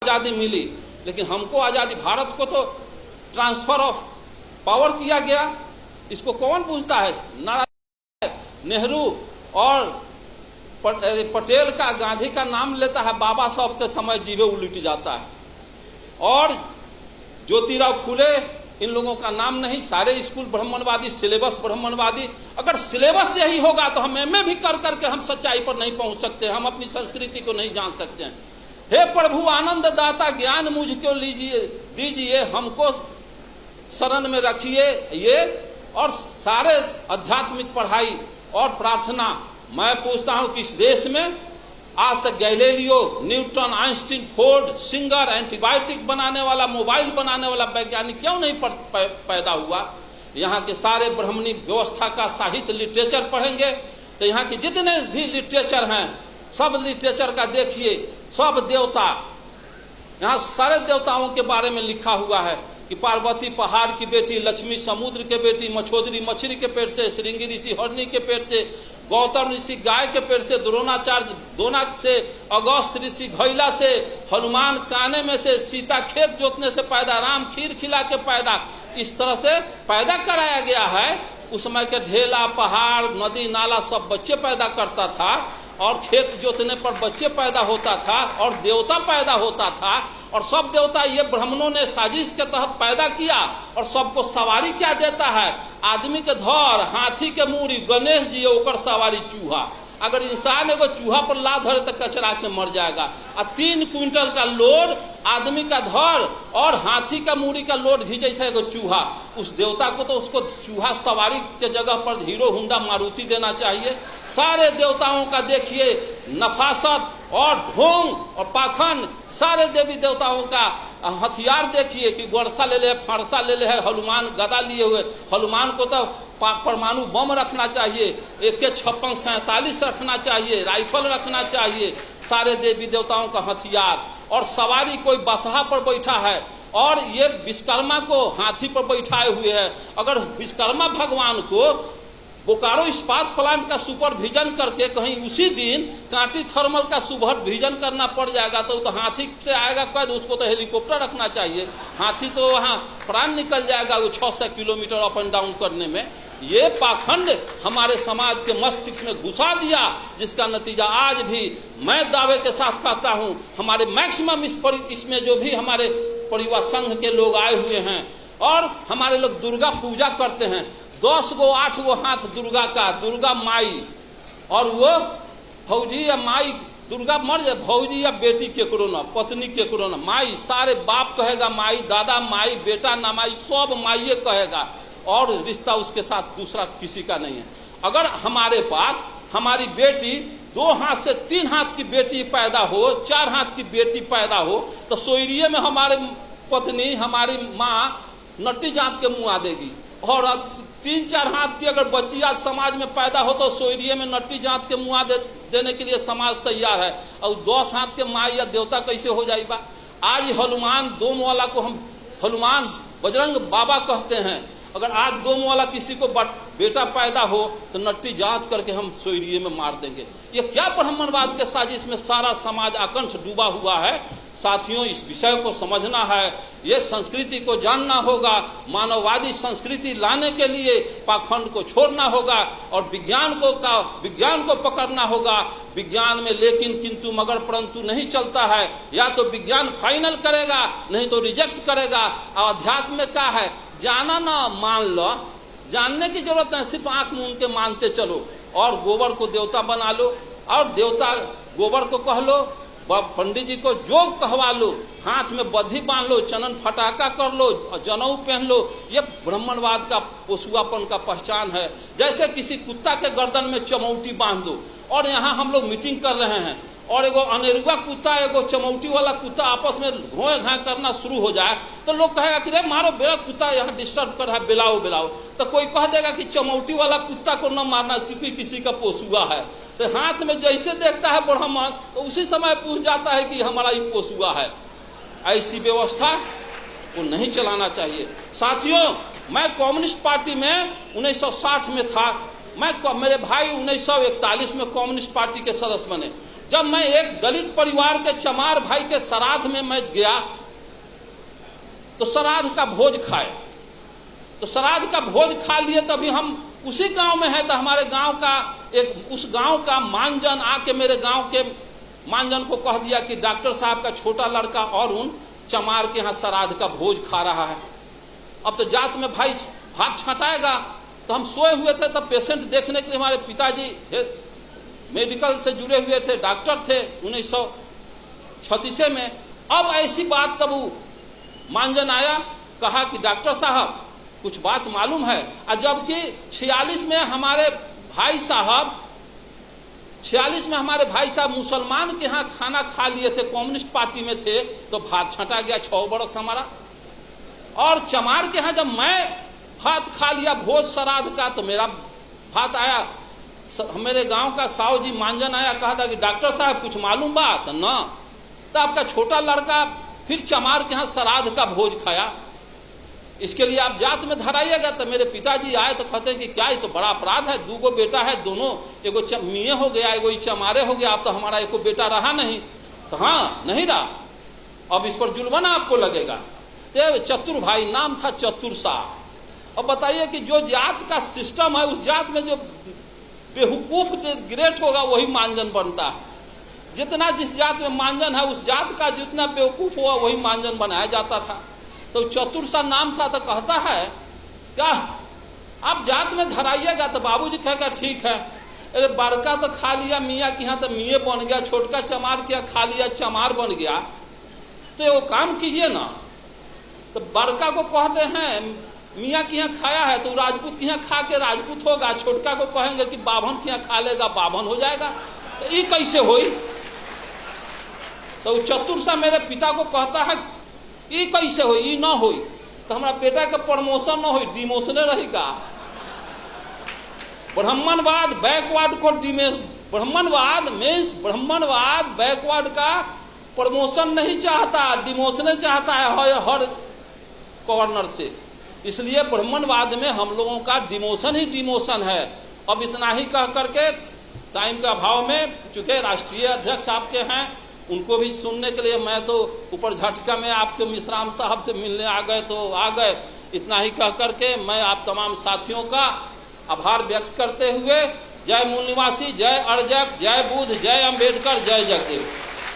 आज़ादी मिली, लेकिन हमको आज़ादी, भारत को तो ट्रांसफर ऑफ पावर किया गया। इसको कौन पूछता है? नेहरू और पटेल का, गांधी का नाम लेता है, बाबा साहब के समय जीवे उलट जाता है। और ज्योतिराव फुले, इन लोगों का नाम नहीं। सारे स्कूल ब्राह्मणवादी, सिलेबस ब्राह्मणवादी। अगर सिलेबस यही होगा तो हम एमए भी कर करके हम सच्चाई पर नहीं पहुंच सकते, हम अपनी संस्कृति को नहीं जान सकते हैं। हे प्रभु आनंद दाता, ज्ञान मुझको लीजिए, दीजिए, हमको शरण में रखिए ये। और सारे आध्यात्मिक पढ़ाई और प्रार्थना, मैं पूछता हूं कि इस देश में आज तक Galileo, Newton, Einstein, Ford, singer, antibiotic बनाने वाला, मोबाइल बनाने वाला वैज्ञानिक क्यों नहीं पैदा हुआ? यहाँ के सारे ब्राह्मणी व्यवस्था का साहित्य, लिटरेचर पढ़ेंगे तो यहाँ के जितने भी लिटरेचर हैं, सब लिटरेचर का देखिए, सब देवता, यहाँ सारे देवताओं के बारे में लिखा हुआ है कि पार्वती पहाड़ की बेटी, लक्ष्मी समुद्र के बेटी, मछोदरी मछली के पेट से, श्रृंगी ऋषि हरणी के पेट से, गौतम ऋषि गाय के पेट से, द्रोणाचार्य दोनक से, अगस्त ऋषि घैला से, हनुमान काने में से, सीता खेत जोतने से पैदा, राम खीर खिला के पैदा, इस तरह से पैदा कराया गया है। उस समय के ढेला, पहाड़, नदी, नाला सब बच्चे पैदा करता था, और खेत जोतने पर बच्चे पैदा होता था, और देवता पैदा होता था। और सब देवता ये ब्राह्मणों ने साजिश के तहत पैदा किया। और सबको सवारी क्या देता है? आदमी के धर, हाथी के मूड़ी, गणेश जी ओकर सवारी चूहा। अगर इंसान एगो चूहा पर ला धरे तो कचरा के मर जाएगा। और 3 क्विंटल का लोड आदमी का धर और हाथी का मूड़ी का लोड घींचे था एगो चूहा। उस देवता को तो उसको चूहा सवारी के जगह पर हीरो होंडा मारुति देना चाहिए। सारे देवताओं का देखिए नफासत और ढोंग और पाखंड, सारे देवी देवताओं का हथियार देखिए कि वर्षा ले ले, फरसा ले ले है, हनुमान गदा लिए हुए। हनुमान को तो परमाणु बम रखना चाहिए, AK-56-47 रखना चाहिए, राइफल रखना चाहिए, सारे देवी देवताओं का हथियार। और सवारी कोई बसहा पर बैठा है, और ये विश्वकर्मा को हाथी पर बैठाए हुए है। अगर विश्वकर्मा भगवान को बोकारो इस्पात प्लांट का सुपरविजन करके कहीं उसी दिन कांटी थर्मल का सुपरविजन करना पड़ जाएगा तो हाथी से आएगा कैद, उसको तो हेलीकॉप्टर रखना चाहिए। हाथी तो वहाँ प्राण निकल जाएगा वो 600 किलोमीटर अप एंड डाउन करने में। ये पाखंड हमारे समाज के मस्तिष्क में घुसा दिया, जिसका नतीजा आज भी मैं दावे के साथ कहता हूँ, हमारे मैक्सिमम इसमें जो भी हमारे परिवार संघ के लोग आए हुए हैं, और हमारे लोग दुर्गा पूजा करते हैं। 10 गो 8 गो हाथ दुर्गा का, दुर्गा माई, और वो भौजी या माई, दुर्गा मर जाए, भौजी या बेटी केकरो ना, पत्नी केकरो ना, माई, सारे बाप कहेगा माई, दादा माई, बेटा ना माई, सब माइये कहेगा, और रिश्ता उसके साथ दूसरा किसी का नहीं है। अगर हमारे पास हमारी बेटी 2 हाथ से 3 हाथ की बेटी पैदा हो, 4 हाथ की बेटी पैदा हो, तो सोयरिये में हमारे पत्नी, हमारी माँ नट्टी जात के मुँह आ देगी। और 3-4 हाथ की अगर बच्ची आज समाज में पैदा हो तो सोयरिये में नट्टी जात के मुँह देने के लिए समाज तैयार है। और 10 हाथ के माँ या देवता कैसे हो जाएगा? आज हनुमान दोम वाला को हम हनुमान बजरंग बाबा कहते हैं। अगर आज दोम वाला किसी को बेटा पैदा हो तो नट्टी जांच करके हम सोयरिये में मार देंगे। ये क्या ब्राह्मणवाद के साजिश में सारा समाज आकंठ डूबा हुआ है। साथियों, इस विषय को समझना है, ये संस्कृति को जानना होगा। मानववादी संस्कृति लाने के लिए पाखंड को छोड़ना होगा और विज्ञान को पकड़ना होगा। विज्ञान में लेकिन किंतु मगर परंतु नहीं चलता है। या तो विज्ञान फाइनल करेगा, नहीं तो रिजेक्ट करेगा। और अध्यात्म में क्या है? जाना ना मान लो, जानने की जरूरत नहीं, सिर्फ आंख मूंद के मानते चलो। और गोबर को देवता बना लो, और देवता गोबर को कह लो, पंडित जी को जोग कहवा लो, हाथ में बद्धी बांध लो, चनन फटाका कर लो, जनेऊ पहन लो। ये ब्राह्मणवाद का पोसुआपन का पहचान है। जैसे किसी कुत्ता के गर्दन में चमौटी बांध दो, और यहाँ हम लोग मीटिंग कर रहे हैं, और एगो अनेरुआ कुत्ता एगो चमौटी वाला कुत्ता आपस में घोए घाय करना शुरू हो जाए तो लोग कहेगा कि रे मारो, बेड़ा कुत्ता यहाँ डिस्टर्ब कर रहा है, बिलाओ बिलाओ। तो कोई कह देगा कि चमौटी वाला कुत्ता को न मारना क्योंकि किसी का पोसुआ है। तो हाथ में जैसे देखता है ब्राह्मण तो उसी समय पूछ जाता है कि हमारा ये पोसुआ है। ऐसी व्यवस्था को नहीं चलाना चाहिए। साथियों, मैं कम्युनिस्ट पार्टी में 1960 में था। मेरे भाई 1941 में कम्युनिस्ट पार्टी के सदस्य बने। जब मैं एक दलित परिवार के चमार भाई के श्राद्ध में मैं गया तो श्राद्ध का भोज खाए, तो श्राद्ध का भोज खा लिए, तभी हम उसी गांव में है, तो हमारे गांव का उस गांव का मानजन आके मेरे गांव के मानजन को कह दिया कि डॉक्टर साहब का छोटा लड़का और उन चमार के यहाँ श्राद्ध का भोज खा रहा है। अब तो जात में भाई भाग छटाएगा। तो हम सोए हुए थे, तब पेशेंट देखने के लिए हमारे पिताजी मेडिकल से जुड़े हुए थे, डॉक्टर थे 1936 में। अब ऐसी बात तब मानजन आया, कहा कि डॉक्टर साहब कुछ बात मालूम है। और जबकि 46 में हमारे भाई साहब मुसलमान के यहाँ खाना खा लिए थे, कम्युनिस्ट पार्टी में थे, तो भात छटा गया 6 बरस हमारा। और चमार के यहाँ जब मैं भात खा लिया भोज श्राद्ध का, तो मेरा भात आया, मेरे गांव का साहू जी मानजन आया, कहा था कि डॉक्टर साहब कुछ मालूम बात ना, तो आपका छोटा लड़का फिर चमार के यहाँ श्राद्ध का भोज खाया, इसके लिए आप जात में धराइएगा। तो मेरे पिताजी आए तो कहते हैं कि क्या, ये तो बड़ा अपराध है, 2 बेटा है, दोनों एगो मियाँ हो गया, एगो चमारे हो गया, अब तो हमारा एको बेटा रहा नहीं। तो हाँ नहीं रहा, अब इस पर जुल्मना आपको लगेगा। तो चतुर भाई नाम था, चतुर साहब। अब बताइए कि जो जात का सिस्टम है, उस जात में जो बेवकूफ ग्रेट होगा वही मानजन बनता है। जितना जिस जात में मानजन है, उस जात का जितना बेवकूफ हुआ वही मानजन बनाया जाता था। तो चतुर सा नाम था। तो कहता है क्या आप जात में धराइएगा, तो बाबूजी कहेगा ठीक है। अरे बड़का तो खा लिया मियाँ के यहाँ, तो मियाँ बन गया, छोटका चमार के यहाँ खा लिया, चमार बन गया। तो वो काम कीजिए ना, तो बड़का को कहते हैं मियाँ के यहाँ खाया है तो राजपूत के यहाँ खा के राजपूत होगा, छोटका को कहेंगे कि बाभन के यहाँ खा लेगा, बाभन हो जाएगा। तो ये कैसे होई? तो चतुर सा मेरे पिता को कहता है ये कैसे हो, ये ना हो, तो हमारा बेटा का प्रमोशन ना हो, डिमोशन रहेगा। ब्राह्मणवाद बैकवर्ड को ब्राह्मणवाद बैकवर्ड का प्रमोशन नहीं चाहता, डिमोशन चाहता है हर कॉर्नर से। इसलिए ब्राह्मणवाद में हम लोगों का डिमोशन ही डिमोशन है। अब इतना ही कह करके टाइम के अभाव में, चूंकि राष्ट्रीय अध्यक्ष आपके हैं, उनको भी सुनने के लिए मैं तो ऊपर झटका में आपके मिश्राम साहब से मिलने आ गए तो आ गए। इतना ही कह करके मैं आप तमाम साथियों का आभार व्यक्त करते हुए, जय मूल निवासी, जय अर्जक, जय बुद्ध, जय अंबेडकर, जय जगदेव।